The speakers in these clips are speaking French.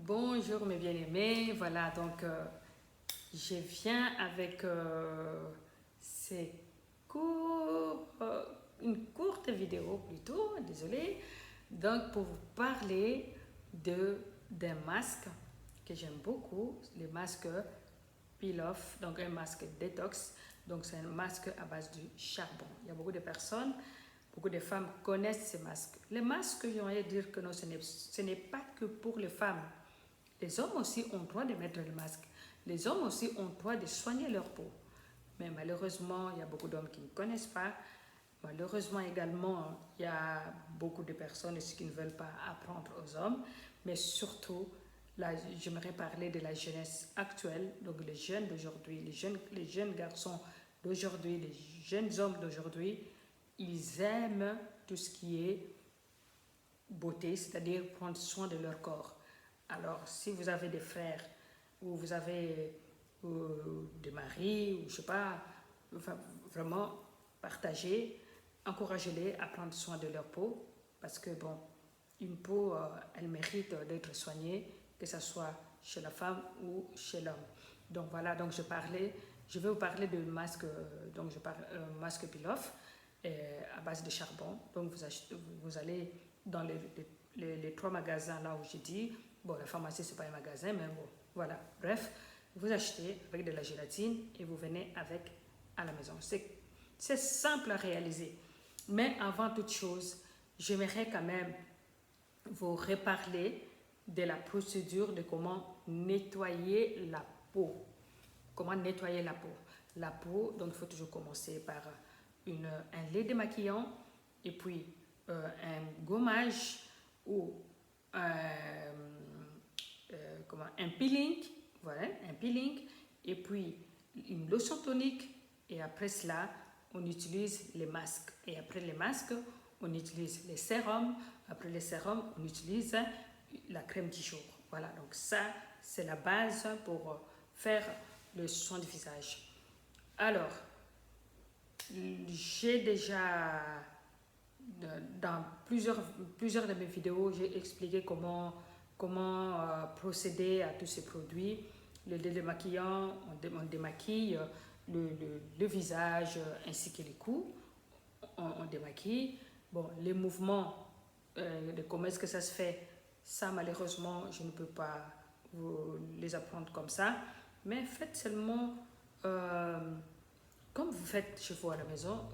Bonjour mes bien-aimés, voilà donc je viens avec ces courts, une courte vidéo plutôt, désolé, donc pour vous parler d'un masque que j'aime beaucoup, le masque Peel Off, donc un masque détox, donc c'est un masque à base de charbon. Il y a beaucoup de personnes, beaucoup de femmes connaissent ces masques. Les masques, j'aimerais dire que non, ce n'est pas que pour les femmes. Les hommes aussi ont le droit de mettre le masque. Les hommes aussi ont le droit de soigner leur peau. Mais malheureusement, il y a beaucoup d'hommes qui ne connaissent pas. Malheureusement également, il y a beaucoup de personnes ici qui ne veulent pas apprendre aux hommes. Mais surtout, là, j'aimerais parler de la jeunesse actuelle, donc les jeunes d'aujourd'hui, les jeunes garçons d'aujourd'hui, les jeunes hommes d'aujourd'hui, ils aiment tout ce qui est beauté, c'est-à-dire prendre soin de leur corps. Alors, si vous avez des frères ou vous avez des maris, ou je sais pas, enfin, vraiment partagez, encouragez-les à prendre soin de leur peau parce que, bon, une peau, elle mérite d'être soignée, que ce soit chez la femme ou chez l'homme. Donc voilà, donc je vais vous parler de masque, donc je parle masque Peel Off à base de charbon. Donc vous allez dans les trois magasins là où j'ai dit, bon la pharmacie c'est pas un magasin mais bon voilà, bref, vous achetez avec de la gélatine et vous venez avec à la maison. C'est simple à réaliser. Mais avant toute chose, j'aimerais quand même vous reparler de la procédure de comment nettoyer la peau. Comment nettoyer la peau. La peau, donc il faut toujours commencer par un lait démaquillant et puis un gommage ou un peeling, voilà, un peeling, et puis une lotion tonique, et après cela, on utilise les masques. Et après les masques, on utilise les sérums. Après les sérums, on utilise la crème du jour. Voilà, donc ça, c'est la base pour faire le soin du visage. Alors, j'ai déjà, dans plusieurs de mes vidéos, j'ai expliqué comment procéder à tous ces produits. Le démaquillant, on démaquille le visage ainsi que les cous. On démaquille. Bon, les mouvements de comment est-ce que ça se fait, ça malheureusement, je ne peux pas vous les apprendre comme ça. Mais faites seulement comme vous faites chez vous à la maison,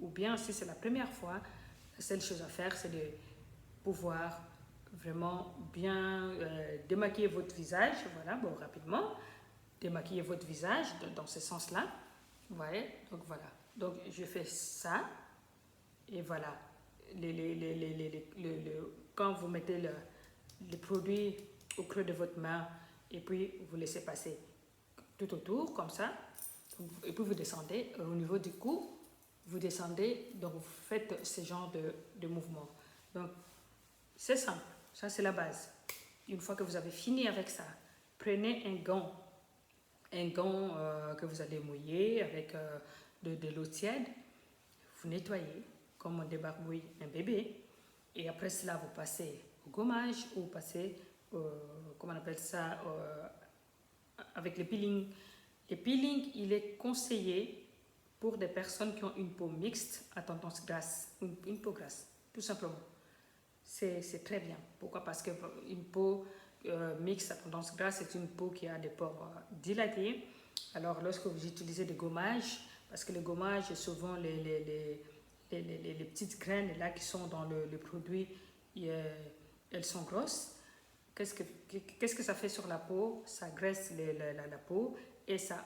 ou bien si c'est la première fois, la seule chose à faire, c'est de pouvoir vraiment bien démaquiller votre visage, voilà, bon, rapidement, démaquiller votre visage dans ce sens-là. Vous voyez, donc voilà. Donc je fais ça, et voilà. Quand vous mettez les produits au creux de votre main, et puis vous laissez passer tout autour, comme ça, et puis vous descendez au niveau du cou, vous descendez, donc vous faites ce genre de mouvement. Donc c'est simple, ça c'est la base. Une fois que vous avez fini avec ça, prenez un gant que vous allez mouiller avec de l'eau tiède, vous nettoyez comme on débarbouille un bébé, et après cela vous passez au gommage ou vous passez, comment on appelle ça, avec le peeling. Le peeling, il est conseillé pour des personnes qui ont une peau mixte à tendance grasse, une peau grasse, tout simplement. C'est très bien. Pourquoi? Parce qu'une peau mixte à tendance grasse, c'est une peau qui a des pores dilatés. Alors, lorsque vous utilisez des gommages, parce que le gommage est souvent les petites graines là qui sont dans le produit, elles sont grosses. Qu'est-ce que ça fait sur la peau? Ça graisse la peau et ça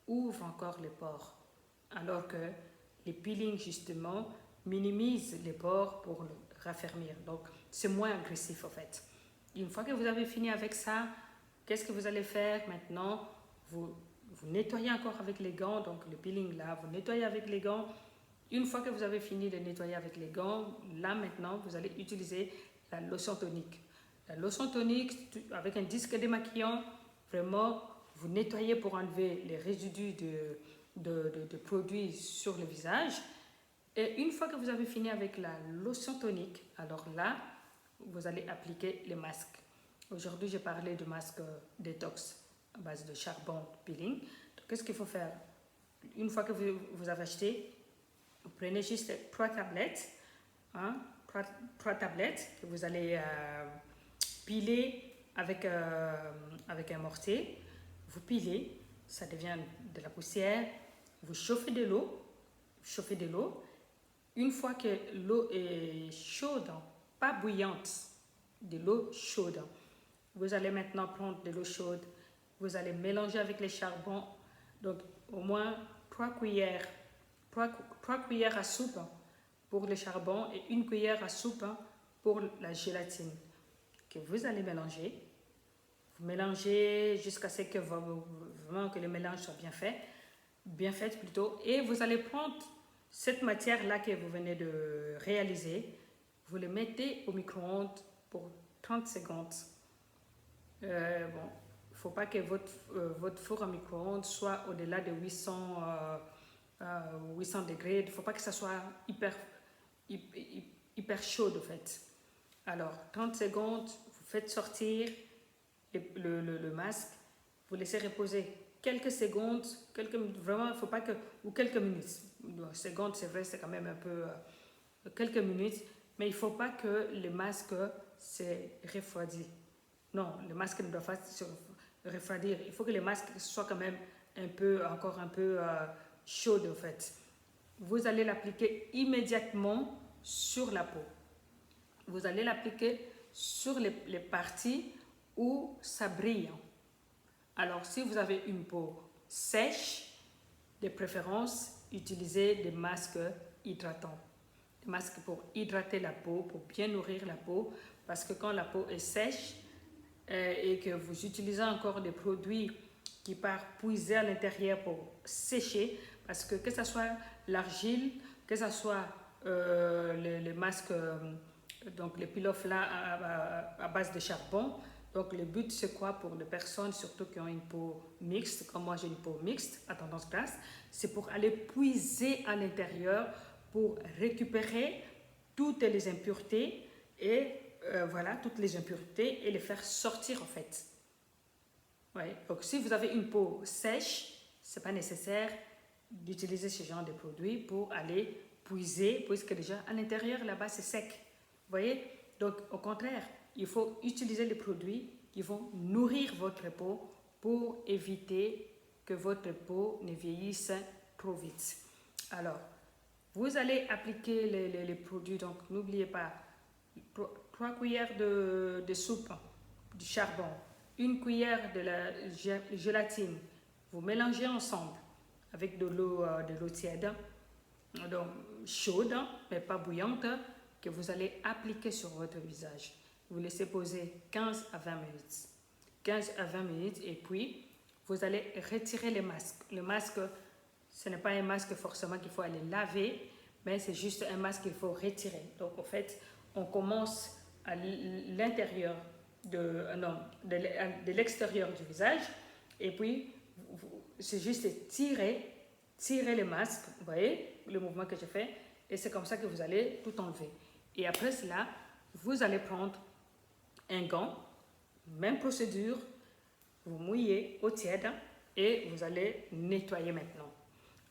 ouvre encore les pores. Alors que les peelings, justement, minimisent les pores pour le raffermir. Donc, c'est moins agressif, en fait. Une fois que vous avez fini avec ça, qu'est-ce que vous allez faire maintenant? Vous nettoyez encore avec les gants, donc le peeling là, vous nettoyez avec les gants. Une fois que vous avez fini de nettoyer avec les gants, là maintenant, vous allez utiliser la lotion tonique. La lotion tonique, avec un disque démaquillant, vraiment, vous nettoyez pour enlever les résidus de produits sur le visage. Et une fois que vous avez fini avec la lotion tonique, alors là, vous allez appliquer le masque. Aujourd'hui, j'ai parlé du masque détox à base de charbon peeling. Donc, qu'est-ce qu'il faut faire? Une fois que vous avez acheté, vous prenez juste 3 tablettes, hein, 3 tablettes que vous allez piler avec un mortier. Vous pilez, ça devient de la poussière. Vous chauffez de l'eau. Une fois que l'eau est chaude, pas bouillante, de l'eau chaude, vous allez maintenant prendre de l'eau chaude. Vous allez mélanger avec les charbons. Donc, au moins 3 cuillères, 3 cuillères à soupe pour le charbon et 1 cuillère à soupe pour la gélatine que vous allez mélanger. Vous mélangez jusqu'à ce que vraiment que le mélange soit bien fait plutôt. Et vous allez prendre cette matière-là que vous venez de réaliser, vous le mettez au micro-ondes pour 30 secondes. Bon, il ne faut pas que votre four à micro-ondes soit au-delà de 800 degrés. Il ne faut pas que ça soit hyper chaud en fait. Alors, 30 secondes, vous faites sortir le masque, vous laissez reposer quelques secondes, vraiment, il ne faut pas que, ou quelques minutes. Secondes, c'est vrai, c'est quand même un peu quelques minutes, mais il ne faut pas que le masque se refroidisse. Non, le masque ne doit pas se refroidir. Il faut que le masque soit quand même encore un peu chaud en fait. Vous allez l'appliquer immédiatement sur la peau. Vous allez l'appliquer sur les parties où ça brille. Alors, si vous avez une peau sèche, de préférence, utilisez des masques hydratants. Des masques pour hydrater la peau, pour bien nourrir la peau, parce que quand la peau est sèche et que vous utilisez encore des produits qui partent puiser à l'intérieur pour sécher, parce que ce soit l'argile, que ce soit le masque, donc les peel-off là à base de charbon. Donc le but c'est quoi pour les personnes surtout qui ont une peau mixte, comme moi j'ai une peau mixte à tendance grasse, c'est pour aller puiser à l'intérieur pour récupérer toutes les impuretés et toutes les impuretés et les faire sortir en fait. Ouais. Donc si vous avez une peau sèche, c'est pas nécessaire d'utiliser ce genre de produits pour aller puiser, puisque déjà à l'intérieur là-bas c'est sec. Vous voyez? Donc au contraire, il faut utiliser les produits qui vont nourrir votre peau pour éviter que votre peau ne vieillisse trop vite. Alors, vous allez appliquer les produits, donc n'oubliez pas 3 cuillères de soupe du charbon, 1 cuillère de la gélatine. Vous mélangez ensemble avec de l'eau tiède, donc chaude, mais pas bouillante, que vous allez appliquer sur votre visage. Vous laissez poser 15 à 20 minutes. 15 à 20 minutes et puis vous allez retirer les masques. Le masque, ce n'est pas un masque forcément qu'il faut aller laver, mais c'est juste un masque qu'il faut retirer. Donc en fait, on commence à l'intérieur de l'extérieur du visage et puis c'est juste tirer le masque, vous voyez le mouvement que je fais, et c'est comme ça que vous allez tout enlever. Et après cela, vous allez prendre un gant, même procédure, vous mouillez au tiède et vous allez nettoyer maintenant.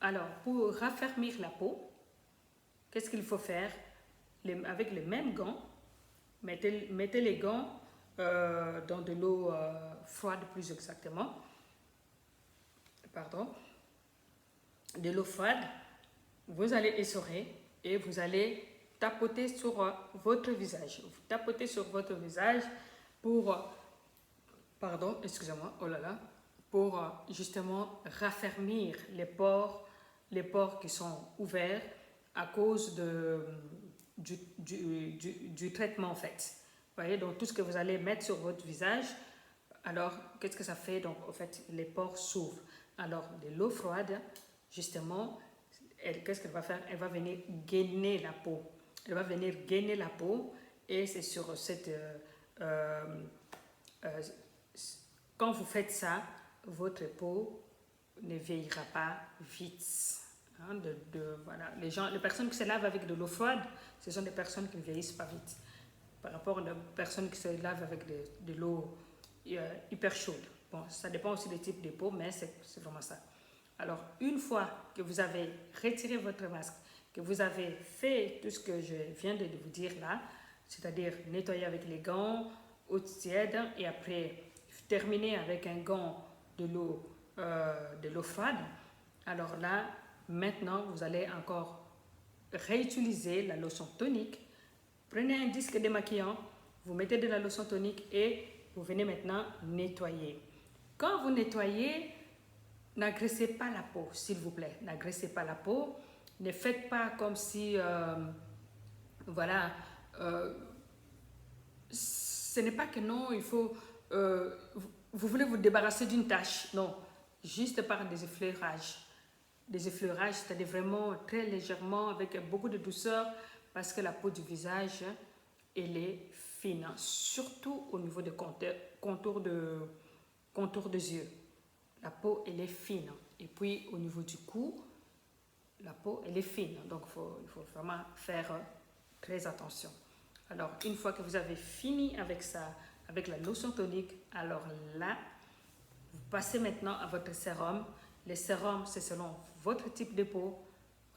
Alors, pour raffermir la peau, qu'est-ce qu'il faut faire? Avec les mêmes gants, mettez les gants dans de l'eau froide plus exactement. Pardon. De l'eau froide, vous allez essorer et vous allez tapoter sur votre visage. Vous tapotez sur votre visage pour, pour justement raffermir les pores qui sont ouverts à cause du traitement en fait. Vous voyez, donc tout ce que vous allez mettre sur votre visage, alors qu'est-ce que ça fait? Donc en fait, les pores s'ouvrent. Alors de l'eau froide, justement, qu'est-ce qu'elle va faire? Elle va venir gainer la peau. Elle va venir gainer la peau et c'est sur cette... quand vous faites ça, votre peau ne vieillira pas vite. Hein, voilà. Les personnes qui se lavent avec de l'eau froide, ce sont des personnes qui ne vieillissent pas vite. par rapport aux personnes qui se lavent avec de l'eau hyper chaude. Bon, ça dépend aussi des types de peau, mais c'est vraiment ça. Alors, une fois que vous avez retiré votre masque, que vous avez fait tout ce que je viens de vous dire là, c'est-à-dire nettoyer avec les gants, eau tiède, et après terminer avec un gant de l'eau froide, alors là, maintenant, vous allez encore réutiliser la lotion tonique. Prenez un disque démaquillant, vous mettez de la lotion tonique et vous venez maintenant nettoyer. Quand vous nettoyez, n'agressez pas la peau, s'il vous plaît. N'agressez pas la peau. Ne faites pas comme si, voilà, ce n'est pas que non, il faut, vous voulez vous débarrasser d'une tache. Non, juste par des effleurages. Des effleurages, c'est-à-dire vraiment très légèrement, avec beaucoup de douceur, parce que la peau du visage, elle est fine, surtout au niveau des contours des yeux. La peau, elle est fine. Et puis, au niveau du cou, la peau, elle est fine. Donc, il faut vraiment faire très attention. Alors, une fois que vous avez fini avec ça, avec la lotion tonique, alors là, vous passez maintenant à votre sérum. Les sérums, c'est selon votre type de peau.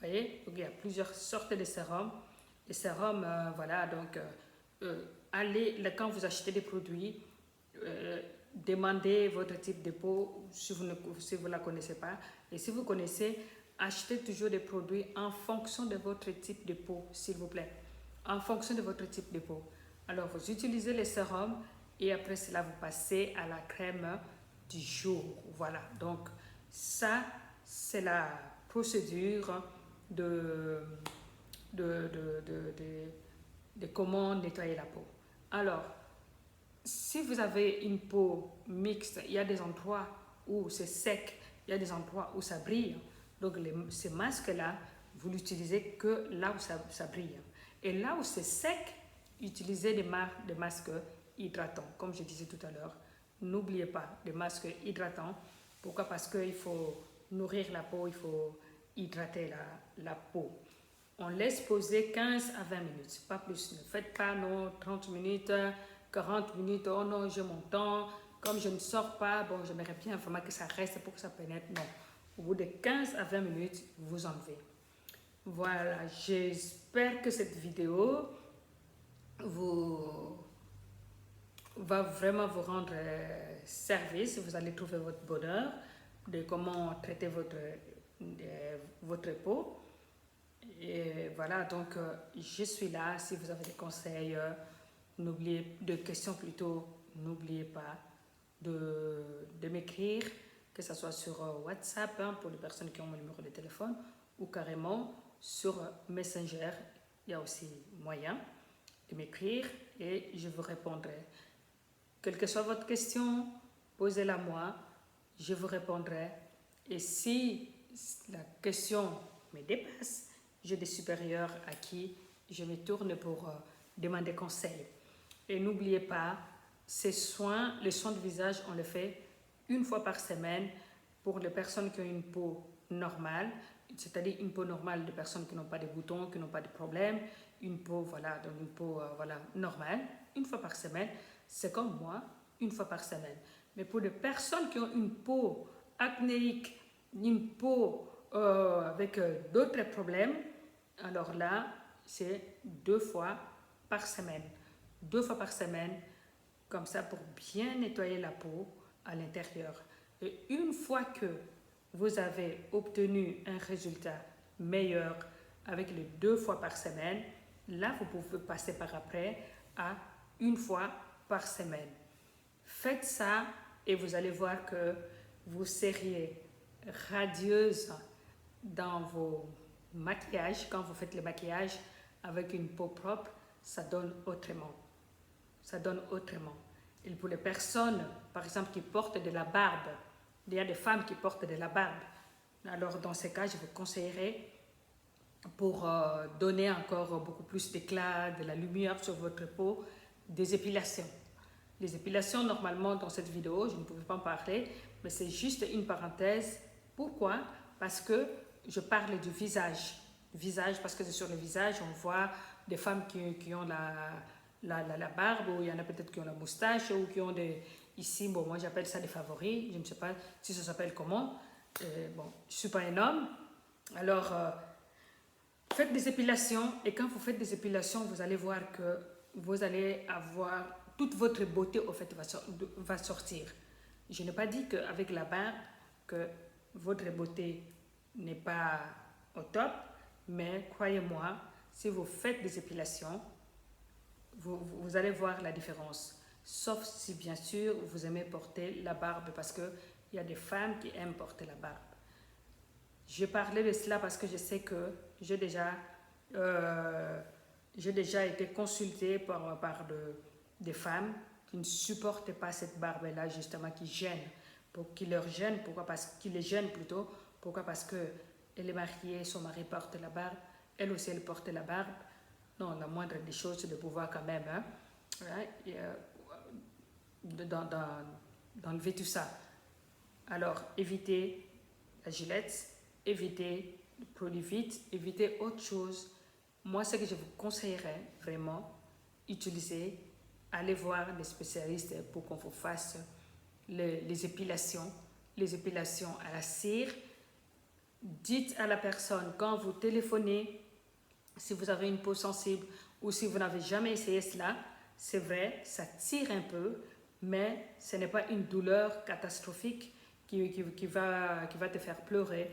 Vous voyez, donc, il y a plusieurs sortes de sérums. Les sérums, voilà, donc, quand vous achetez des produits, demandez votre type de peau si vous ne la connaissez pas. Et si vous connaissez, achetez toujours des produits en fonction de votre type de peau, s'il vous plaît. En fonction de votre type de peau. Alors, vous utilisez les sérums et après cela, vous passez à la crème du jour. Voilà, donc ça, c'est la procédure de comment nettoyer la peau. Alors, si vous avez une peau mixte, il y a des endroits où c'est sec, il y a des endroits où ça brille. Donc, ces masques-là, vous l'utilisez que là où ça brille. Et là où c'est sec, utilisez des masques hydratants. Comme je disais tout à l'heure, n'oubliez pas des masques hydratants. Pourquoi? Parce qu'il faut nourrir la peau, il faut hydrater la peau. On laisse poser 15 à 20 minutes, pas plus. Ne faites pas non 30 minutes, 40 minutes, oh non, j'ai mon temps. Comme je ne sors pas, bon, j'aimerais bien vraiment que ça reste pour que ça pénètre. Non. Au bout de 15 à 20 minutes, vous enlevez. Voilà, j'espère que cette vidéo va vraiment vous rendre service. Vous allez trouver votre bonheur de comment traiter votre peau. Et voilà, donc je suis là. Si vous avez des conseils, questions plutôt, n'oubliez pas de m'écrire, que ce soit sur WhatsApp pour les personnes qui ont mon numéro de téléphone ou carrément sur Messenger. Il y a aussi moyen de m'écrire et je vous répondrai. Quelle que soit votre question, posez-la moi, je vous répondrai. Et si la question me dépasse, j'ai des supérieurs à qui je me tourne pour demander conseil. Et n'oubliez pas, les soins de visage, on les fait une fois par semaine pour les personnes qui ont une peau normale, c'est-à-dire une peau normale de personnes qui n'ont pas de boutons, qui n'ont pas de problèmes, une peau, voilà, donc une peau normale, une fois par semaine. C'est comme moi, une fois par semaine. Mais pour les personnes qui ont une peau acnéique, une peau avec d'autres problèmes, alors là, c'est 2 fois par semaine. 2 fois par semaine, comme ça, pour bien nettoyer la peau à l'intérieur. Et une fois que vous avez obtenu un résultat meilleur avec les 2 fois par semaine, là, vous pouvez passer par après à 1 fois par semaine. Faites ça et vous allez voir que vous seriez radieuse dans vos maquillages. Quand vous faites le maquillage avec une peau propre, ça donne autrement. Ça donne autrement. Et pour les personnes, par exemple, qui portent de la barbe, il y a des femmes qui portent de la barbe. Alors, dans ces cas, je vous conseillerais, pour donner encore beaucoup plus d'éclat, de la lumière sur votre peau, des épilations. Les épilations, normalement, dans cette vidéo, je ne pouvais pas en parler, mais c'est juste une parenthèse. Pourquoi? Parce que je parle du visage. Visage, parce que sur le visage, on voit des femmes qui ont la barbe, ou il y en a peut-être qui ont la moustache, ou qui ont des... Ici, bon, moi j'appelle ça des favoris, je ne sais pas si ça s'appelle comment. Bon, je ne suis pas un homme. Alors, faites des épilations, et quand vous faites des épilations, vous allez voir que vous allez avoir... Toute votre beauté, au fait, va sortir. Je n'ai pas dit qu'avec la barbe, que votre beauté n'est pas au top, mais croyez-moi, si vous faites des épilations, vous allez voir la différence. Sauf si, bien sûr, vous aimez porter la barbe, parce qu'il y a des femmes qui aiment porter la barbe. Je parlais de cela parce que je sais que j'ai déjà été consultée par des femmes qui ne supportent pas cette barbe-là, justement, qui leur gêne. Pourquoi? Qui les gêne plutôt. Pourquoi? Parce qu'elle est mariée, son mari porte la barbe, elle aussi elle porte la barbe. Non, la moindre des choses, c'est de pouvoir quand même d'enlever tout ça. Alors, évitez la gilette, évitez le produit vide, évitez autre chose. Moi, ce que je vous conseillerais vraiment, allez voir les spécialistes pour qu'on vous fasse les épilations à la cire. Dites à la personne, quand vous téléphonez, si vous avez une peau sensible ou si vous n'avez jamais essayé cela, c'est vrai, ça tire un peu, mais ce n'est pas une douleur catastrophique qui va te faire pleurer.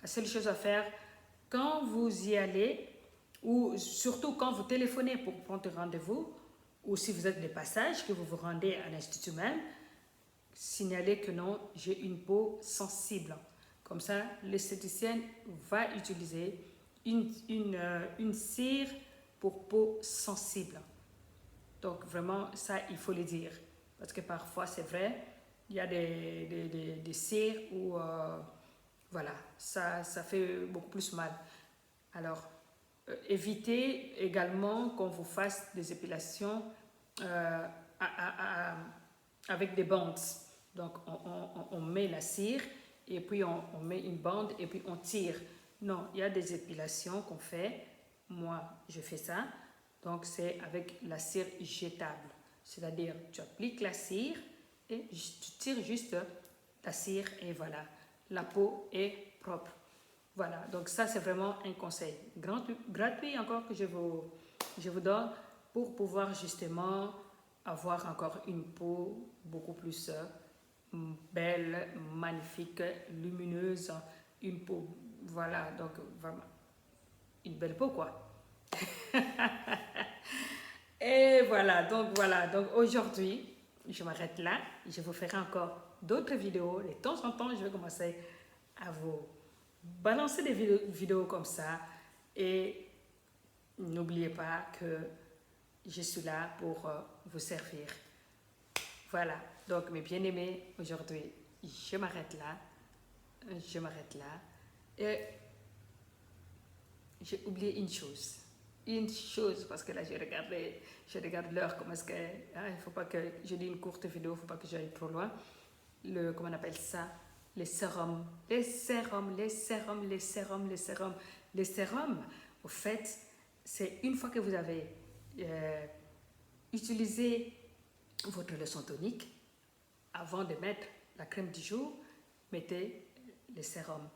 La seule chose à faire, quand vous y allez, ou surtout quand vous téléphonez pour prendre rendez-vous, ou si vous êtes de passage, que vous vous rendez à l'institut même, signalez que non, j'ai une peau sensible. Comme ça, l'esthéticienne va utiliser une cire pour peau sensible. Donc vraiment, ça, il faut le dire. Parce que parfois, c'est vrai, il y a des cires où, voilà, ça fait beaucoup plus mal. Alors, évitez également qu'on vous fasse des épilations avec des bandes. Donc, on met la cire et puis on met une bande et puis on tire. Non, il y a des épilations qu'on fait. Moi, je fais ça. Donc, c'est avec la cire jetable. C'est-à-dire, tu appliques la cire et tu tires juste la cire et voilà. La peau est propre. Voilà, donc ça, c'est vraiment un conseil gratuit encore que je vous donne pour pouvoir justement avoir encore une peau beaucoup plus belle, magnifique, lumineuse, une peau, voilà, donc vraiment une belle peau quoi. Et voilà, donc aujourd'hui, je m'arrête là. Je vous ferai encore d'autres vidéos. De temps en temps, je vais commencer à vous balancer des vidéos comme ça. Et n'oubliez pas que je suis là pour vous servir. Voilà, donc mes bien-aimés, aujourd'hui, je m'arrête là. Et j'ai oublié une chose, parce que là, je regarde l'heure, comment est-ce que... Hein, il ne faut pas que je dise une courte vidéo, il ne faut pas que j'aille trop loin. Comment on appelle ça? Les sérums. Les sérums, au fait, c'est une fois que vous avez utilisé votre leçon tonique, avant de mettre la crème du jour, mettez les sérums.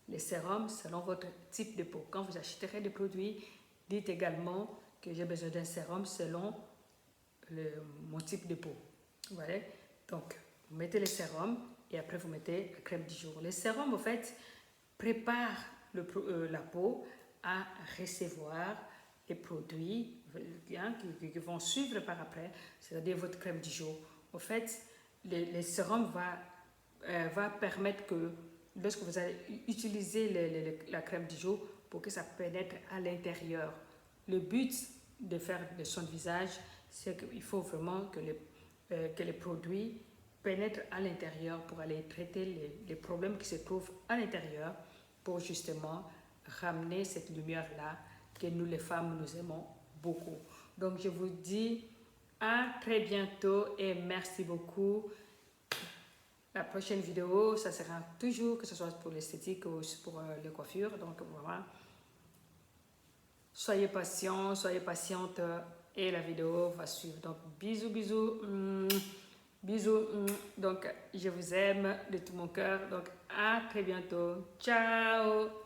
Les sérums selon votre type de peau. Quand vous achèterez des produits, dites également que j'ai besoin d'un sérum selon mon type de peau. Voilà. Donc, vous mettez les sérums et après vous mettez la crème du jour. Les sérums, en fait, préparent la peau à recevoir les produits qui vont suivre par après, c'est-à-dire votre crème du jour. En fait, les sérums va permettre que lorsque vous allez utiliser la crème du jour pour que ça pénètre à l'intérieur. Le but de faire de son visage, c'est qu'il faut vraiment que les produits pénètrent à l'intérieur pour aller traiter les problèmes qui se trouvent à l'intérieur pour justement ramener cette lumière-là que nous les femmes, nous aimons beaucoup. Donc je vous dis à très bientôt et merci beaucoup. La prochaine vidéo, ça sera toujours, que ce soit pour l'esthétique ou pour les coiffures. Donc voilà. Soyez patient, soyez patiente et la vidéo va suivre. Donc bisous, bisous, bisous. Donc je vous aime de tout mon cœur. Donc à très bientôt. Ciao.